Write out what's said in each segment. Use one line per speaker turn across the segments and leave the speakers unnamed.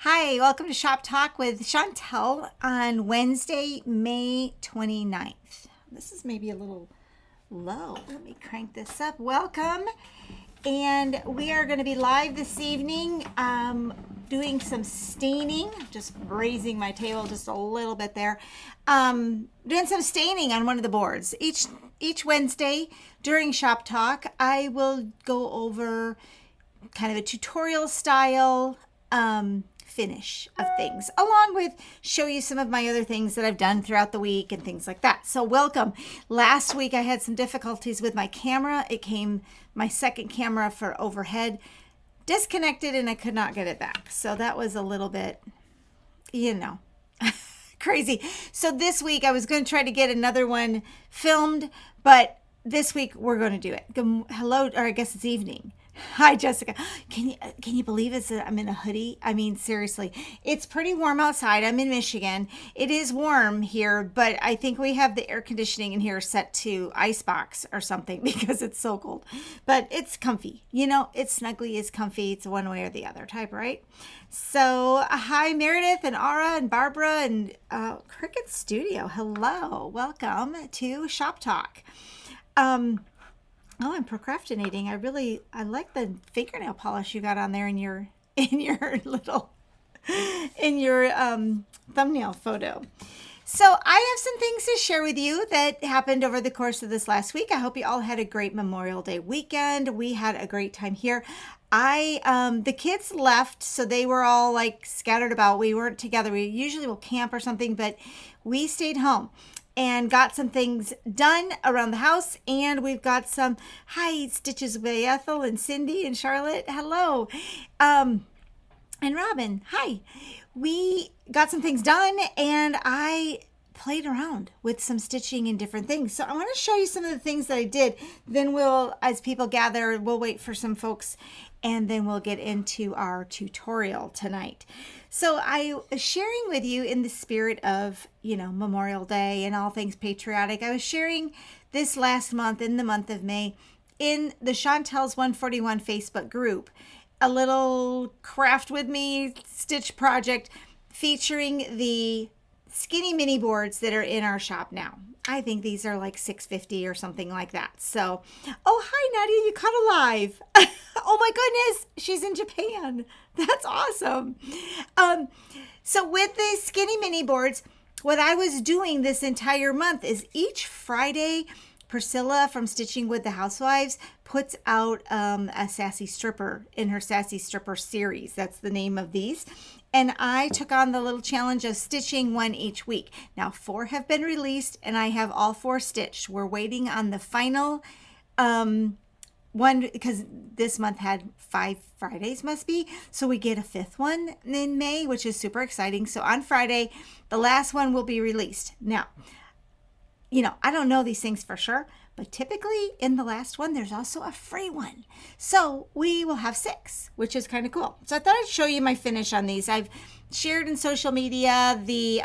Hi, welcome to Shop Talk with Chantelle on Wednesday, May 29th. This is maybe a little low. Let me crank this up. Welcome. And we are going to be live this evening doing some staining, just raising my table just a little bit there. Doing some staining on one of the boards. Each Wednesday during Shop Talk, I will go over kind of a tutorial style finish of things, along with show you some of my other things that I've done throughout the week and things like that. So welcome. Last week I had some difficulties with my camera. It came, my second camera for overhead disconnected and I could not get it back. So that was a little bit, crazy. So this week I was going to try to get another one filmed, but this week we're going to do it. Hello, or I guess it's evening. Hi, Jessica. Can you believe I'm in a hoodie? I mean, seriously, it's pretty warm outside. I'm in Michigan. It is warm here, but I think we have the air conditioning in here set to icebox or something because it's so cold. But it's comfy. It's snuggly, it's comfy. It's one way or the other type, right? So, hi, Meredith and Ara and Barbara and Cricket Studio. Hello. Welcome to Shop Talk. Oh, I'm procrastinating. I like the fingernail polish you got on there in your thumbnail photo. So I have some things to share with you that happened over the course of this last week. I hope you all had a great Memorial Day weekend. We had a great time here. The kids left, so they were all like scattered about. We weren't together. We usually will camp or something, but we stayed home and got some things done around the house. And we've got some, hi, Stitches by Ethel and Cindy and Charlotte. Hello. And Robin, hi. We got some things done and I played around with some stitching and different things. So I want to show you some of the things that I did. Then as people gather, we'll wait for some folks and then we'll get into our tutorial tonight. So I was sharing with you in the spirit of, Memorial Day and all things patriotic. I was sharing this last month, in the month of May, in the Chantelle's 141 Facebook group, a little craft with me stitch project featuring the skinny mini boards that are in our shop now. I think these are like $6.50 or something like that. So, oh, hi, Nadia, you caught alive. Oh my goodness, she's in Japan. That's awesome. So with these skinny mini boards, what I was doing this entire month is each Friday, Priscilla from Stitching with the Housewives puts out a Sassy Stripper in her Sassy Stripper series. That's the name of these. And I took on the little challenge of stitching one each week. Now 4 have been released and I have all 4 stitched. We're waiting on the final one because this month had 5 Fridays must be. So we get a 5th one in May, which is super exciting. So on Friday, the last one will be released. Now, I don't know these things for sure, but typically in the last one, there's also a free one. So we will have 6, which is kind of cool. So I thought I'd show you my finish on these. I've shared in social media the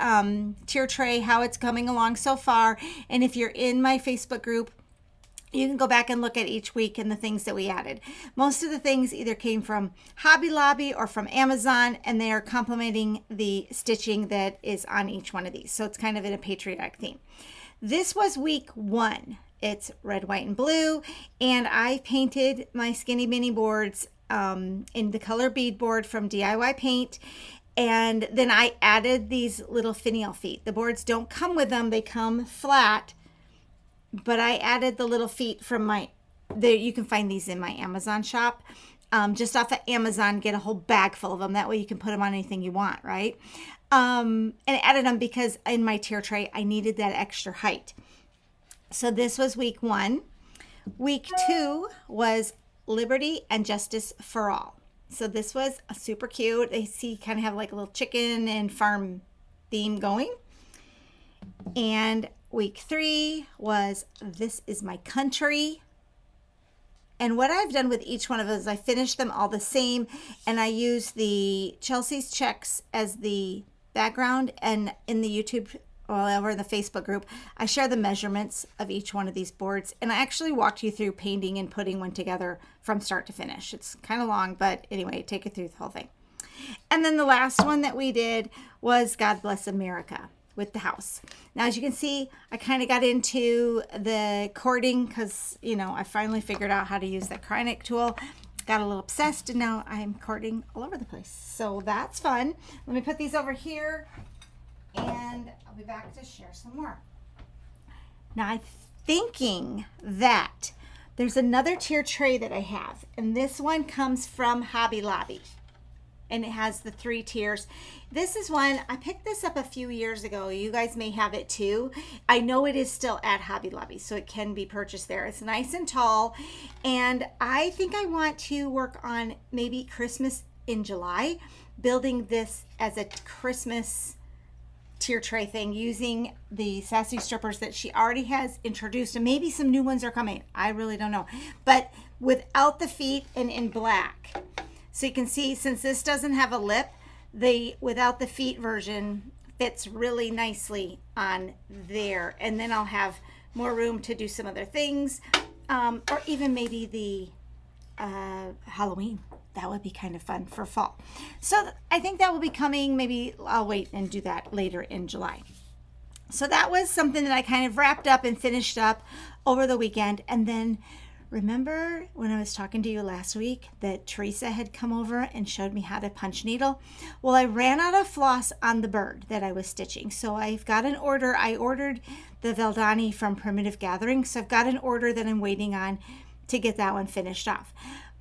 tier tray, how it's coming along so far. And if you're in my Facebook group, you can go back and look at each week and the things that we added. Most of the things either came from Hobby Lobby or from Amazon, and they are complementing the stitching that is on each one of these. So it's kind of in a patriotic theme. This was week 1. It's red, white, and blue. And I painted my skinny mini boards in the color bead board from DIY Paint. And then I added these little finial feet. The boards don't come with them. They come flat. But I added the little feet from you can find these in my Amazon shop. Just off of Amazon, get a whole bag full of them. That way you can put them on anything you want, right? And I added them because in my tier tray, I needed that extra height. So this was week 1. Week 2 was Liberty and Justice for All. So this was super cute. They kind of have like a little chicken and farm theme going. And week 3 was This Is My Country. And what I've done with each one of those, I finished them all the same. And I use the Chelsea's checks as the background. And in the YouTube over in the Facebook group, I share the measurements of each one of these boards. And I actually walked you through painting and putting one together from start to finish. It's kind of long, but anyway, take it through the whole thing. And then the last one that we did was God Bless America with the house. Now, as you can see, I kind of got into the cording because, I finally figured out how to use that Cryonic tool. Got a little obsessed, and now I'm cording all over the place. So that's fun. Let me put these over here, and I'll be back to share some more. Now, I'm thinking that there's another tier tray that I have, and this one comes from Hobby Lobby, and it has the 3 tiers. This is one, I picked this up a few years ago. You guys may have it too. I know it is still at Hobby Lobby, so it can be purchased there. It's nice and tall, and I think I want to work on maybe Christmas in July, building this as a Christmas tier tray thing using the sassy strippers that she already has introduced, and maybe some new ones are coming. I really don't know, but without the feet and in black. So you can see, since this doesn't have a lip, the without the feet version fits really nicely on there, and then I'll have more room to do some other things, or even maybe the Halloween. That would be kind of fun for fall. So I think that will be coming. Maybe I'll wait and do that later in July. So that was something that I kind of wrapped up and finished up over the weekend. And then remember when I was talking to you last week that Teresa had come over and showed me how to punch needle? Well, I ran out of floss on the bird that I was stitching. So I've got an order. I ordered the Valdani from Primitive Gathering. So I've got an order that I'm waiting on to get that one finished off.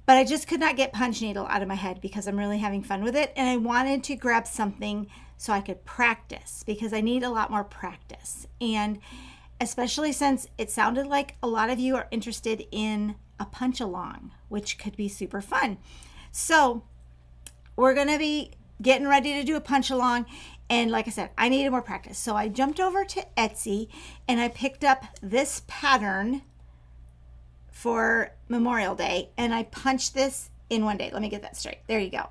But I just could not get punch needle out of my head because I'm really having fun with it. And I wanted to grab something so I could practice, because I need a lot more practice. And especially since it sounded like a lot of you are interested in a punch along, which could be super fun. So we're going to be getting ready to do a punch along. And like I said, I needed more practice. So I jumped over to Etsy and I picked up this pattern for Memorial Day, and I punched this in one day. Let me get that straight. There you go.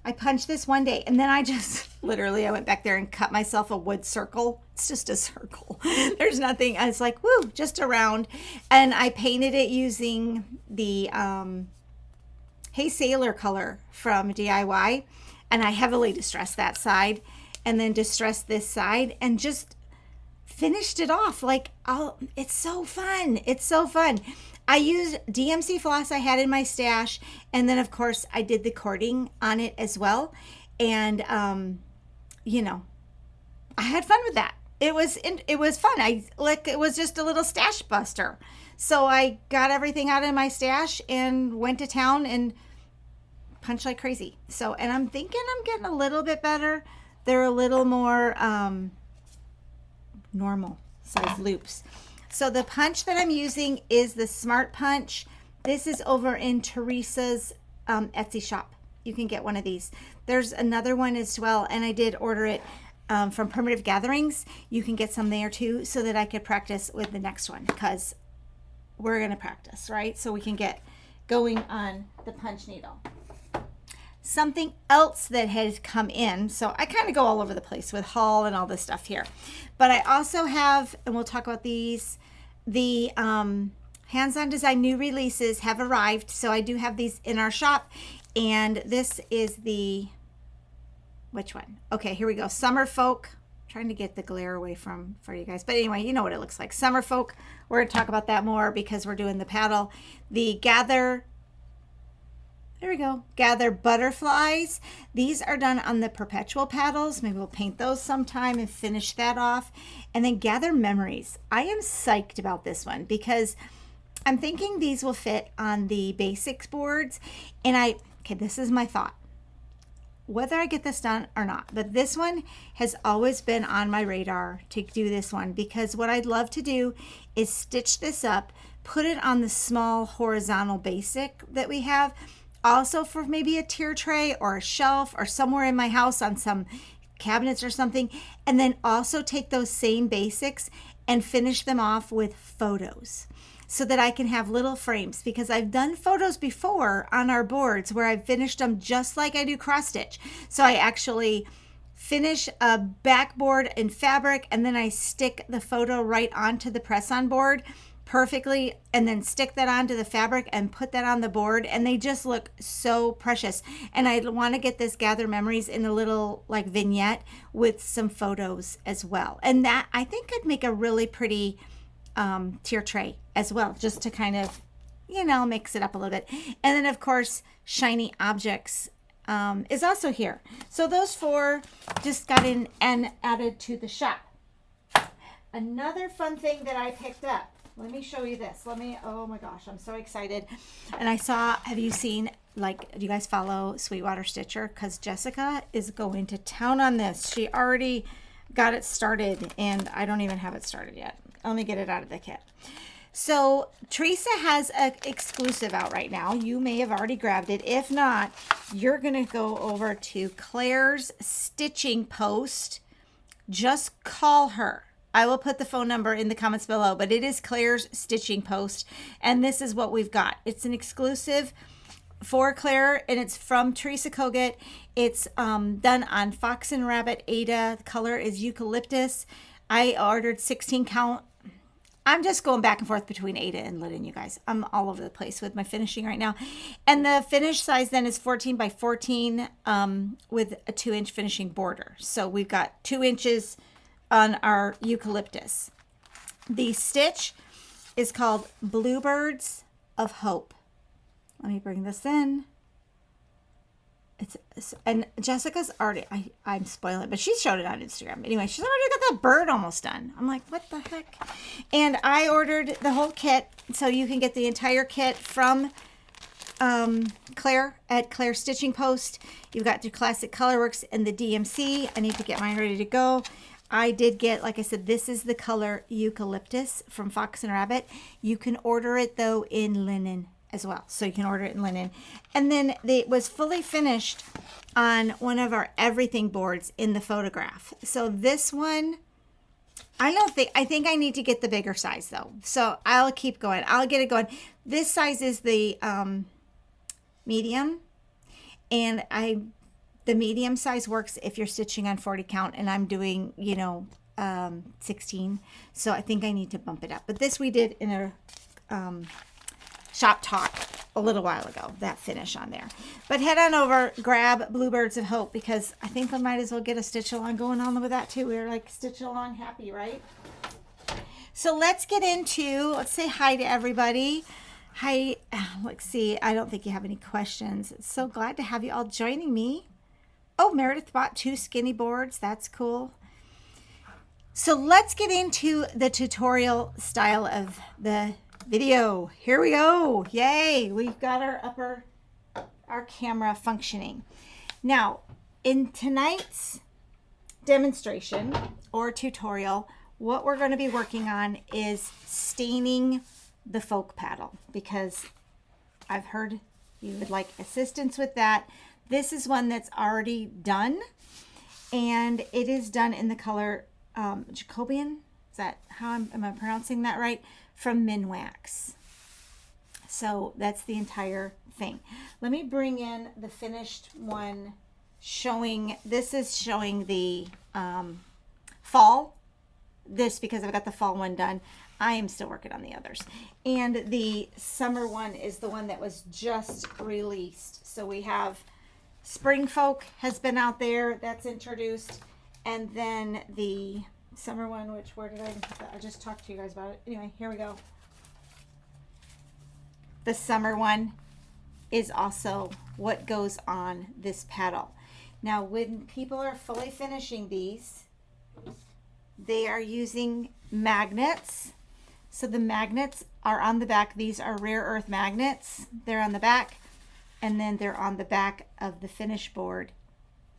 I punched this one day, and then I just literally, I went back there and cut myself a wood circle. It's just a circle. There's nothing. I was like, woo, just a round. And I painted it using the Hey Sailor color from DIY, and I heavily distressed that side and then distressed this side and just finished it off. Like, it's so fun. It's so fun. I used DMC floss I had in my stash, and then of course I did the cording on it as well. And I had fun with that. It was fun. It was just a little stash buster. So I got everything out of my stash and went to town and punched like crazy. So, and I'm thinking I'm getting a little bit better. They're a little more normal size loops. So the punch that I'm using is the Smart Punch. This is over in Teresa's Etsy shop. You can get one of these. There's another one as well, and I did order it from Primitive Gatherings. You can get some there too, so that I could practice with the next one, because we're going to practice, right? So we can get going on the punch needle. Something else that has come in, so I kind of go all over the place with haul and all this stuff here, but I also have, and we'll talk about these, the hands-on design new releases have arrived. So I do have these in our shop, and this is the, which one? Okay, here we go. Summer Folk. I'm trying to get the glare away for you guys, but anyway, you know what it looks like. Summer Folk. We're going to talk about that more because we're doing the paddle. The Gather, there we go, Gather Butterflies. These are done on the perpetual paddles. Maybe we'll paint those sometime and finish that off. And then Gather Memories. I am psyched about this one because I'm thinking these will fit on the basics boards. And okay, this is my thought, whether I get this done or not, but this one has always been on my radar to do this one, because what I'd love to do is stitch this up, put it on the small horizontal basic that we have, also for maybe a tier tray or a shelf or somewhere in my house on some cabinets or something, and then also take those same basics and finish them off with photos so that I can have little frames, because I've done photos before on our boards where I've finished them just like I do cross stitch. So I actually finish a backboard in fabric and then I stick the photo right onto the press on board perfectly, and then stick that onto the fabric and put that on the board, and they just look so precious. And I want to get this Gather Memories in a little like vignette with some photos as well, and that I think could make a really pretty tier tray as well, just to kind of, you know, mix it up a little bit. And then of course Shiny Objects is also here. So those 4 just got in and added to the shop. Another fun thing that I picked up, let me show you this. Oh my gosh, I'm so excited. And I saw, have you seen, like, do you guys follow Sweetwater Stitcher? Because Jessica is going to town on this. She already got it started, and I don't even have it started yet. Let me get it out of the kit. So Teresa has an exclusive out right now. You may have already grabbed it. If not, you're going to go over to Claire's Stitching Post. Just call her. I will put the phone number in the comments below, but it is Claire's Stitching Post, and this is what we've got. It's an exclusive for Claire, and it's from Teresa Kogut. It's done on Fox and Rabbit Ada. The color is Eucalyptus. I ordered 16 count. I'm just going back and forth between Ada and Linen, you guys. I'm all over the place with my finishing right now. And the finish size then is 14 by 14 with a 2-inch finishing border. So we've got 2 inches on our Eucalyptus. The stitch is called Bluebirds of Hope. Let me bring this in. And Jessica's already, I'm spoiling it, but she showed it on Instagram. Anyway, she's already got the bird almost done. I'm like, what the heck? And I ordered the whole kit, so you can get the entire kit from Claire at Claire Stitching Post. You've got your classic Colorworks and the DMC. I need to get mine ready to go. I did get, like I said, this is the color Eucalyptus from Fox and Rabbit. You can order it though in linen as well. So you can order it in linen. And then it was fully finished on one of our everything boards in the photograph. So this one, I think I need to get the bigger size though. So I'll keep going. I'll get it going. This size is the medium, and the medium size works if you're stitching on 40 count, and I'm doing, 16. So I think I need to bump it up. But this we did in a shop talk a little while ago, that finish on there. But head on over, grab Bluebirds of Hope, because I think I might as well get a stitch along going on with that too. We're like stitch along happy, right? So let's say hi to everybody. Hi, let's see. I don't think you have any questions. It's so glad to have you all joining me. Oh, Meredith bought 2 skinny boards. That's cool. So let's get into the tutorial style of the video. Here we go. Yay. We've got our camera functioning. Now, in tonight's demonstration or tutorial, what we're going to be working on is staining the folk paddle, because I've heard you would like assistance with that. This is one that's already done, and it is done in the color Jacobean. Is that how am I pronouncing that right? From Minwax. So that's the entire thing. Let me bring in the finished one this is showing the fall. This, because I've got the fall one done. I am still working on the others. And the summer one is the one that was just released. So we have Spring Folk has been out there, that's introduced, and then the summer one, where did I even put that? I just talked to you guys about it. Anyway, here we go. The summer one is also what goes on this paddle. Now, when people are fully finishing these, they are using magnets. So the magnets are on the back. These are rare earth magnets. They're on the back. And then they're on the back of the finish board,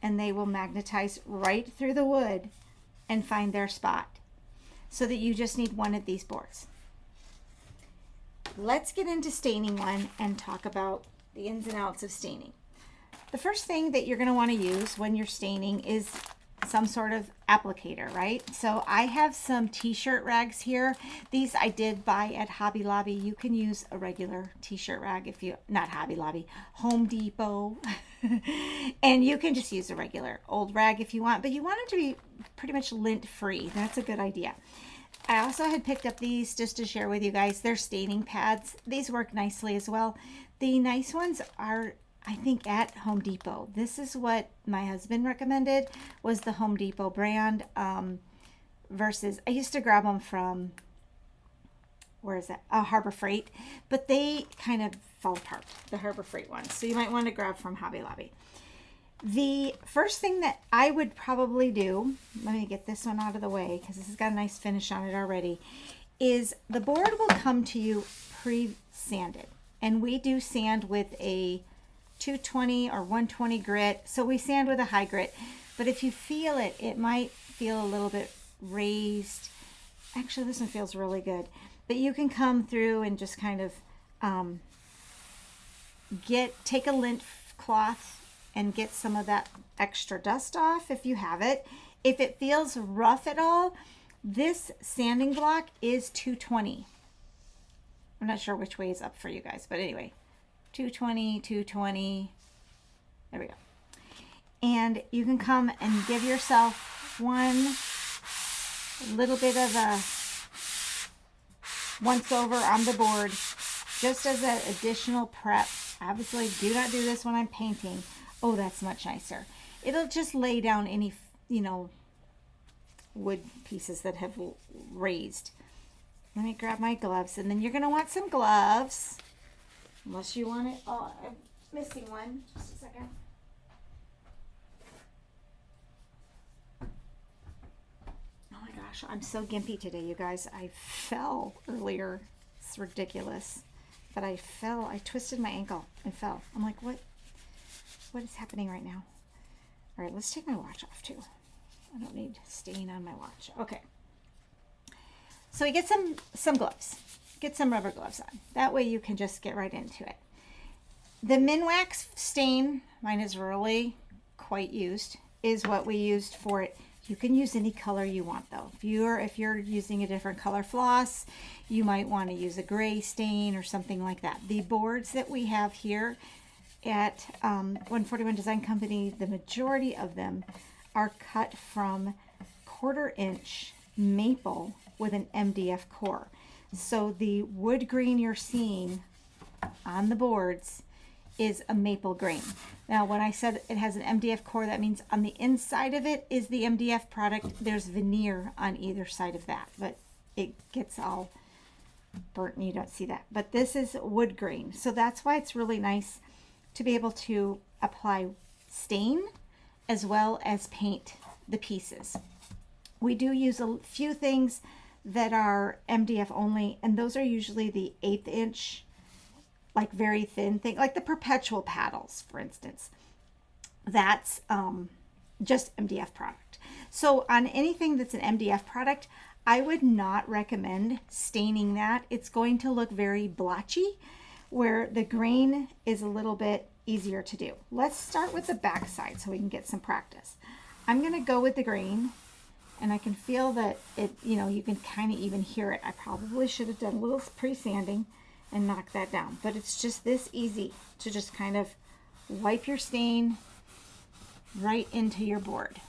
and they will magnetize right through the wood and find their spot, so that you just need one of these boards. Let's get into staining one and talk about the ins and outs of staining. The first thing that you're going to want to use when you're staining is some sort of applicator, right? So I have some t-shirt rags here. These I did buy at Hobby Lobby. You can use a regular t-shirt rag not Hobby Lobby, Home Depot. And you can just use a regular old rag if you want, but you want it to be pretty much lint free. That's a good idea. I also had picked up these just to share with you guys. They're staining pads. These work nicely as well. The nice ones are, I think, at Home Depot. This is what my husband recommended, was the Home Depot brand, versus, I used to grab them from, where is that? Harbor Freight, but they kind of fall apart, the Harbor Freight ones. So you might want to grab from Hobby Lobby. The first thing that I would probably do, let me get this one out of the way because this has got a nice finish on it already, is the board will come to you pre-sanded. And we do sand with a 220 or 120 grit. So we sand with a high grit. But if you feel it, it might feel a little bit raised. Actually, this one feels really good. But you can come through and just kind of take a lint cloth and get some of that extra dust off if you have it. If it feels rough at all, this sanding block is 220. I'm not sure which way is up for you guys, but anyway, 220, 220. There we go. And you can come and give yourself one little bit of a once over on the board, just as an additional prep. Obviously, do not do this when I'm painting. Oh, that's much nicer. It'll just lay down any, wood pieces that have raised. Let me grab my gloves, and then you're going to want some gloves, unless you want it. Oh, I'm missing one. Just a second. Oh my gosh, I'm so gimpy today, you guys. I fell earlier. It's ridiculous. But I twisted my ankle and fell. I'm like, what is happening right now? All right, let's take my watch off too. I don't need stain on my watch. Okay. So we get some gloves. Get some rubber gloves on. That way you can just get right into it. The Minwax stain, mine is really quite used, is what we used for it. You can use any color you want though. If you're using a different color floss, you might want to use a gray stain or something like that. The boards that we have here at 141 Design Company, the majority of them are cut from 1/4 inch maple with an MDF core. So the wood grain you're seeing on the boards is a maple grain. Now, when I said it has an MDF core, that means on the inside of it is the MDF product. There's veneer on either side of that, but it gets all burnt and you don't see that. But this is wood grain. So that's why it's really nice to be able to apply stain as well as paint the pieces. We do use a few things that are MDF only, and those are usually the 1/8 inch, like very thin thing, like the perpetual paddles, for instance. That's just MDF product. So on anything that's an MDF product, I would not recommend staining that. It's going to look very blotchy, where the grain is a little bit easier to do. Let's start with the back side so we can get some practice. I'm going to go with the grain, and I can feel that it, you can kind of even hear it. I probably should have done a little pre-sanding and knock that down, but it's just this easy to just kind of wipe your stain right into your board.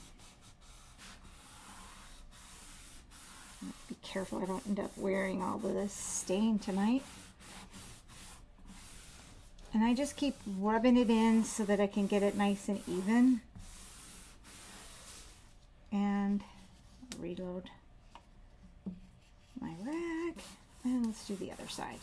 Be careful I don't end up wearing all of this stain tonight. And I just keep rubbing it in so that I can get it nice and even. And reload my rack. And let's do the other side.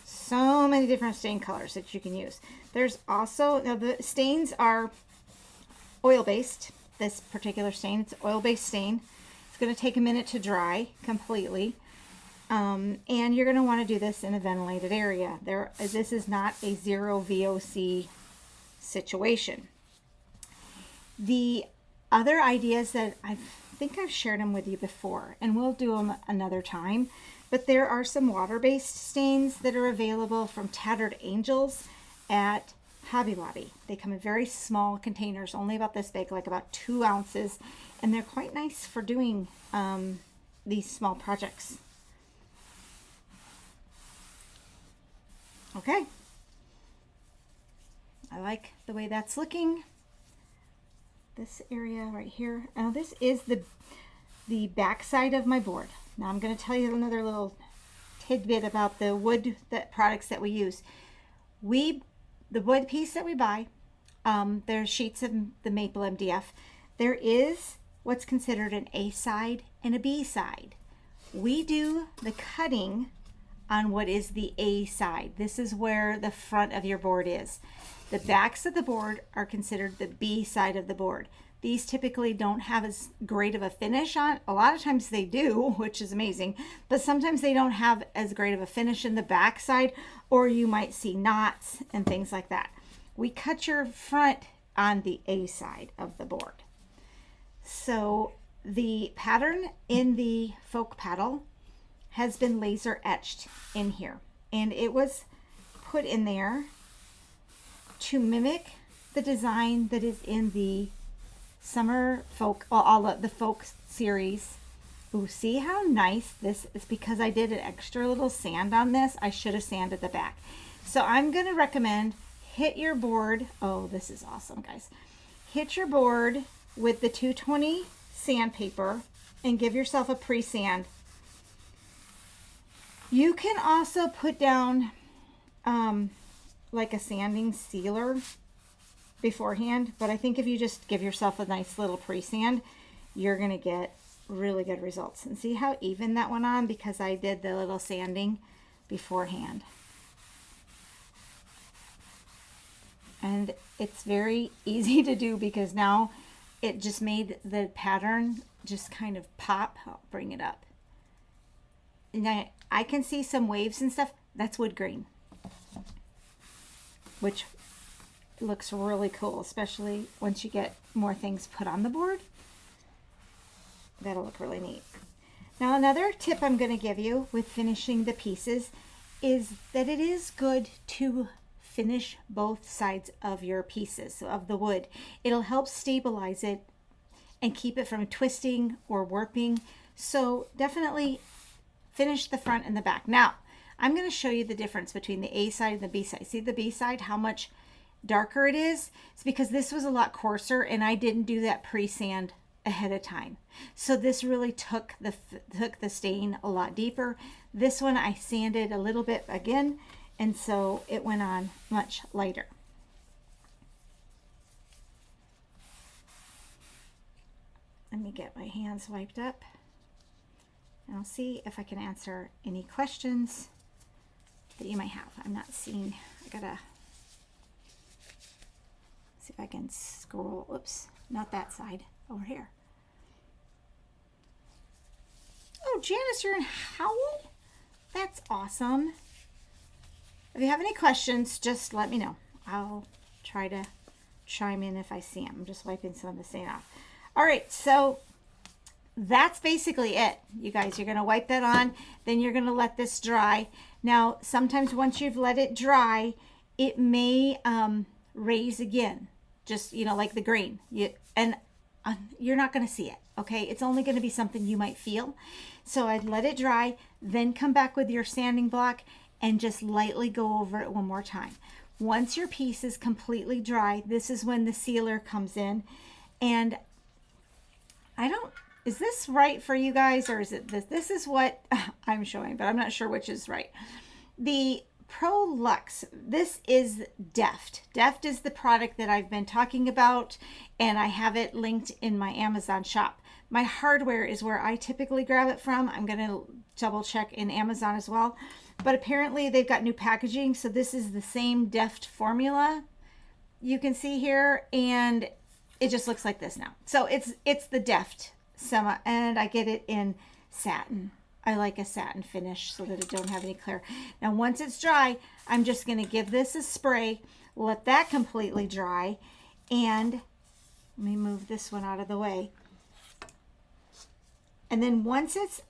So many different stain colors that you can use. There's also, now the stains are oil-based. This particular stain, it's oil-based stain. It's going to take a minute to dry completely. And you're going to want to do this in a ventilated area. This is not a zero VOC situation. The other ideas that I think I've shared them with you before, and we'll do them another time, but there are some water-based stains that are available from Tattered Angels at Hobby Lobby. They come in very small containers, only about this big, like about 2 ounces, and they're quite nice for doing these small projects. Okay, I like the way that's looking. this area right here. Now this is the back side of my board. Now I'm going to tell you another little tidbit about the wood products that we use. The wood piece that we buy, there's sheets of the maple MDF. There is what's considered an A side and a B side. We do the cutting on what is the A side. This is where the front of your board is. The backs of the board are considered the B side of the board. These typically don't have as great of a finish on. A lot of times they do, which is amazing, but sometimes they don't have as great of a finish in the back side, or you might see knots and things like that. We cut your front on the A side of the board. So the pattern in the folk paddle has been laser etched in here, and it was put in there to mimic the design that is in the summer folk, all of the folk series. Ooh, see how nice this is? Because I did an extra little sand on this. I should have sanded the back. So I'm going to recommend hit your board. Oh, this is awesome, guys. Hit your board with the 220 sandpaper and give yourself a pre-sand. You can also put down like a sanding sealer beforehand, but I think if you just give yourself a nice little pre-sand, you're going to get really good results. And see how even that went on because I did the little sanding beforehand. And it's very easy to do because now it just made the pattern just kind of pop. I'll bring it up. And I can see some waves and stuff. That's wood grain, which looks really cool, especially once you get more things put on the board. That'll look really neat. Now another tip I'm going to give you with finishing the pieces is that it is good to finish both sides of your pieces of the wood. It'll help stabilize it and keep it from twisting or warping. So definitely finish the front and the back. Now I'm going to show you the difference between the A side and the B side. See the B side, how much darker it is? It's because this was a lot coarser and I didn't do that pre-sand ahead of time. So this really took the stain a lot deeper. This one I sanded a little bit again, and so it went on much lighter. Let me get my hands wiped up and I'll see if I can answer any questions that you might have. I'm not seeing, I gotta see if I can scroll. Oops, not that side, over here. Oh, Janice, you're in Howell? That's awesome. If you have any questions, just let me know. I'll try to chime in if I see them. I'm just wiping some of the stain off. All right, so that's basically it, you guys. You're going to wipe that on, then you're going to let this dry. Now, sometimes once you've let it dry, it may raise again, just, you know, like the grain. You're not going to see it, okay? It's only going to be something you might feel. So I'd let it dry, then come back with your sanding block and just lightly go over it one more time. Once your piece is completely dry, this is when the sealer comes in. And is this right for you guys, or is it this? This is what I'm showing, but I'm not sure which is right. The Pro Luxe, this is Deft. Deft is the product that I've been talking about, and I have it linked in my Amazon shop. My hardware is where I typically grab it from. I'm going to double check in Amazon as well. But apparently they've got new packaging, so this is the same Deft formula you can see here, and it just looks like this now. So it's the Deft Sema, and I get it in satin. I like a satin finish so that it don't have any clear. Now once it's dry, I'm just going to give this a spray, let that completely dry, and let me move this one out of the way. And then once it's,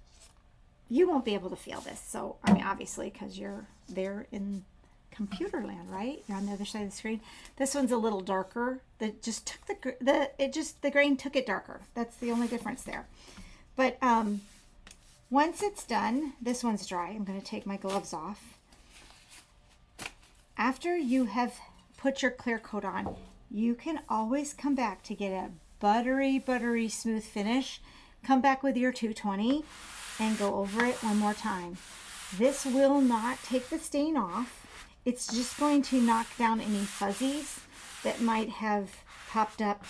you won't be able to feel this. So, I mean, obviously, because you're there in computer land, right? You're on the other side of the screen. This one's a little darker. That just took the grain took it darker. That's the only difference there. But once it's done, this one's dry. I'm going to take my gloves off. After you have put your clear coat on, you can always come back to get a buttery, buttery smooth finish, come back with your 220 and go over it one more time. This will not take the stain off. It's just going to knock down any fuzzies that might have popped up,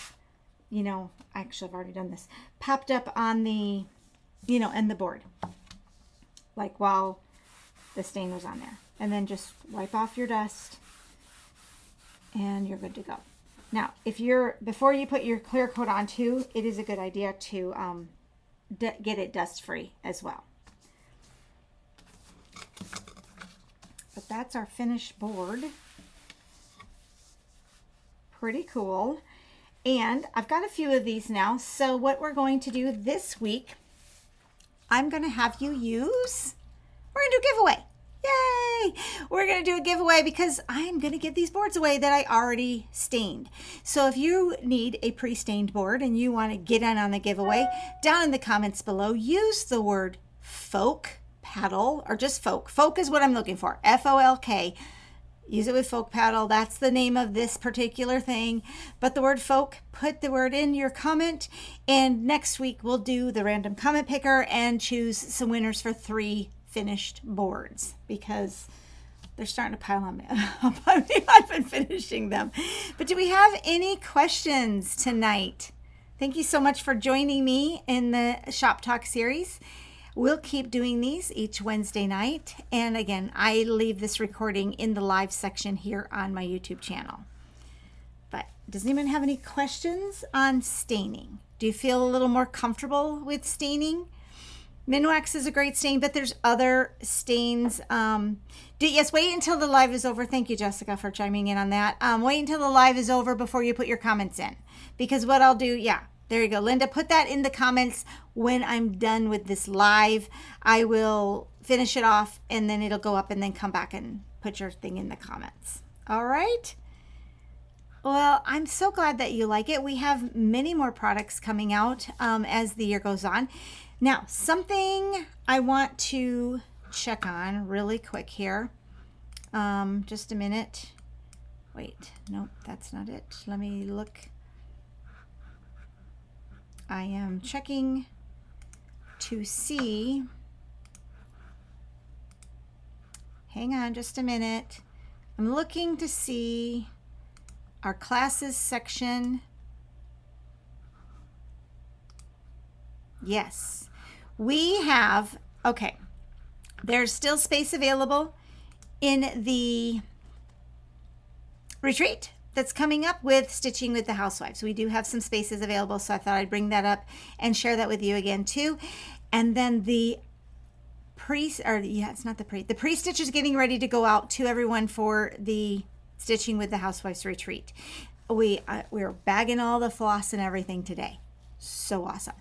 actually I've already done this, popped up on the, and the board, like while the stain was on there. And then just wipe off your dust and you're good to go. Now, before you put your clear coat on too, it is a good idea to get it dust free as well. But that's our finished board. Pretty cool. And I've got a few of these now. So what we're going to do this week, I'm going to have you use, we're going to do a giveaway. Yay! We're going to do a giveaway because I'm going to give these boards away that I already stained. So if you need a pre-stained board and you want to get in on the giveaway, down in the comments below, use the word folk paddle, or just folk. Folk is what I'm looking for. F-O-L-K. Use it with folk paddle. That's the name of this particular thing. But the word folk, put the word in your comment. And next week we'll do the random comment picker and choose some winners for 3 finished boards, because they're starting to pile on me. I've been finishing them. But do we have any questions tonight? Thank you so much for joining me in the Shop Talk series. We'll keep doing these each Wednesday night. And again, I leave this recording in the live section here on my YouTube channel. But does anyone have any questions on staining? Do you feel a little more comfortable with staining? Minwax is a great stain, but there's other stains. Yes, wait until the live is over. Thank you, Jessica, for chiming in on that. Wait until the live is over before you put your comments in. Because what I'll do, there you go. Linda, put that in the comments when I'm done with this live. I will finish it off, and then it'll go up, and then come back and put your thing in the comments. All right? Well, I'm so glad that you like it. We have many more products coming out as the year goes on. Now, something I want to check on really quick here. Just a minute. Wait, nope, that's not it. Let me look. I am checking to see. Hang on just a minute. I'm looking to see our classes section. Yes, we have, okay, there's still space available in the retreat that's coming up with Stitching with the Housewives. We do have some spaces available, so I thought I'd bring that up and share that with you again too. And then the the pre-stitch is getting ready to go out to everyone for the Stitching with the Housewives retreat. We're bagging all the floss and everything today. So awesome.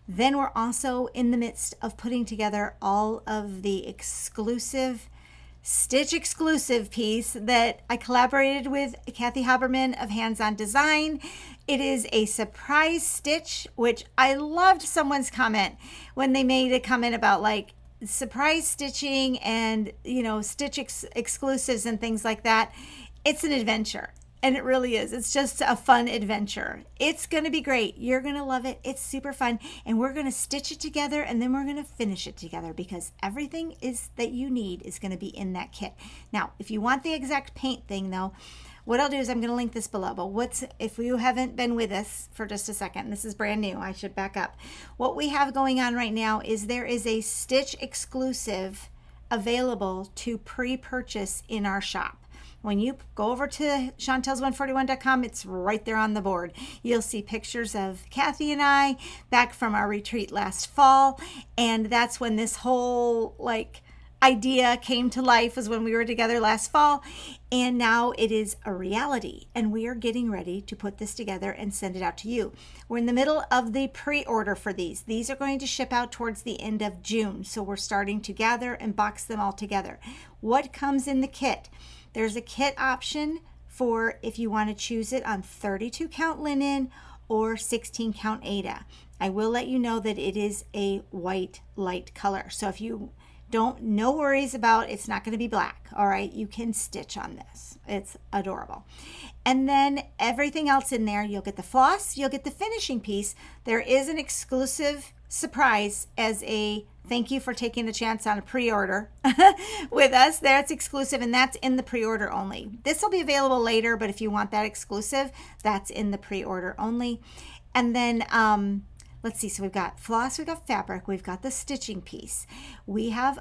Then we're also in the midst of putting together all of the exclusive Stitch exclusive piece that I collaborated with Kathy Haberman of Hands On Design. It is a surprise stitch, which I loved someone's comment when they made a comment about like surprise stitching and, stitch exclusives and things like that. It's an adventure. And it really is. It's just a fun adventure. It's going to be great. You're going to love it. It's super fun. And we're going to stitch it together, and then we're going to finish it together, because everything that you need is going to be in that kit. Now, if you want the exact paint thing, though, what I'll do is I'm going to link this below. But if you haven't been with us for just a second, this is brand new. I should back up. What we have going on right now is there is a Stitch exclusive available to pre-purchase in our shop. When you go over to Chantelles141.com, it's right there on the board. You'll see pictures of Kathy and I back from our retreat last fall. And that's when this whole idea came to life, was when we were together last fall. And now it is a reality. And we are getting ready to put this together and send it out to you. We're in the middle of the pre-order for these. These are going to ship out towards the end of June. So we're starting to gather and box them all together. What comes in the kit? There's a kit option for if you want to choose it on 32 count linen or 16 count Aida. I will let you know that it is a white light color. So if you No worries about, it's not going to be black. All right. You can stitch on this. It's adorable. And then everything else in there, you'll get the floss, you'll get the finishing piece. There is an exclusive surprise as a thank you for taking the chance on a pre-order with us. That's exclusive, and that's in the pre-order only. This will be available later, but if you want that exclusive, that's in the pre-order only. And then let's see, so we've got floss, we've got fabric, we've got the stitching piece, we have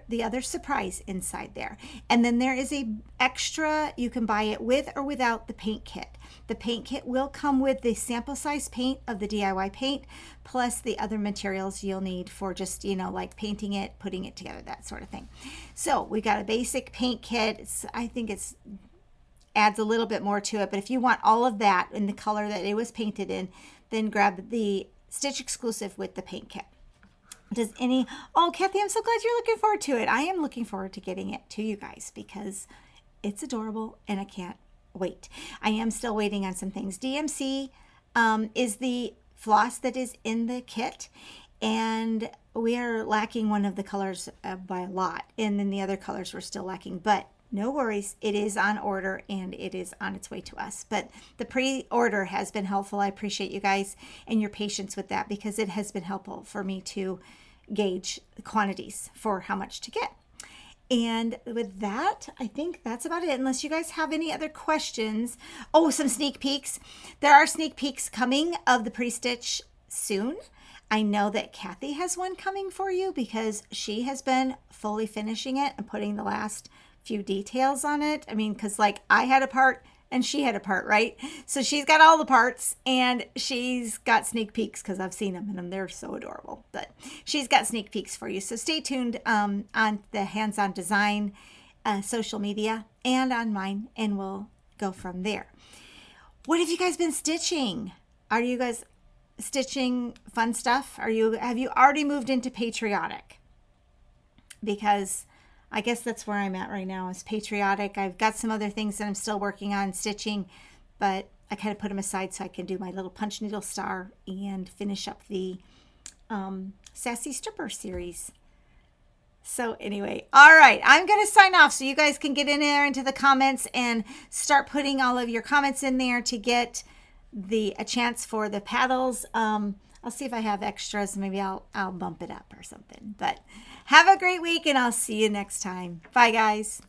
the other surprise inside there, and then there is a extra, you can buy it with or without the paint kit. The paint kit will come with the sample size paint of the DIY paint, plus the other materials you'll need for just, like painting it, putting it together, that sort of thing. So we got a basic paint kit. I think it's adds a little bit more to it, but if you want all of that in the color that it was painted in, then grab the Stitch exclusive with the paint kit. Oh, Kathy, I'm so glad you're looking forward to it. I am looking forward to getting it to you guys because it's adorable and I can't wait. I am still waiting on some things. DMC is the floss that is in the kit, and we are lacking one of the colors by a lot, and then the other colors we're still lacking, but no worries, it is on order and it is on its way to us. But the pre-order has been helpful. I appreciate you guys and your patience with that because it has been helpful for me to gauge the quantities for how much to get. And with that, I think that's about it, unless you guys have any other questions. Oh, some sneak peeks. There are sneak peeks coming of the pre-stitch soon. I know that Kathy has one coming for you because she has been fully finishing it and putting the last few details on it. I mean, because like I had a part and she had a part, right? So she's got all the parts and she's got sneak peeks because I've seen them and they're so adorable. But she's got sneak peeks for you. So stay tuned on the Hands-On Design social media and on mine, and we'll go from there. What have you guys been stitching? Are you guys stitching fun stuff? Have you already moved into Patriotic? Because I guess that's where I'm at right now is Patriotic. I've got some other things that I'm still working on stitching, but I kind of put them aside so I can do my little punch needle star and finish up the Sassy Stripper series. So anyway, all right, I'm going to sign off so you guys can get in there into the comments and start putting all of your comments in there to get a chance for the paddles. I'll see if I have extras. Maybe I'll bump it up or something. But have a great week, and I'll see you next time. Bye, guys.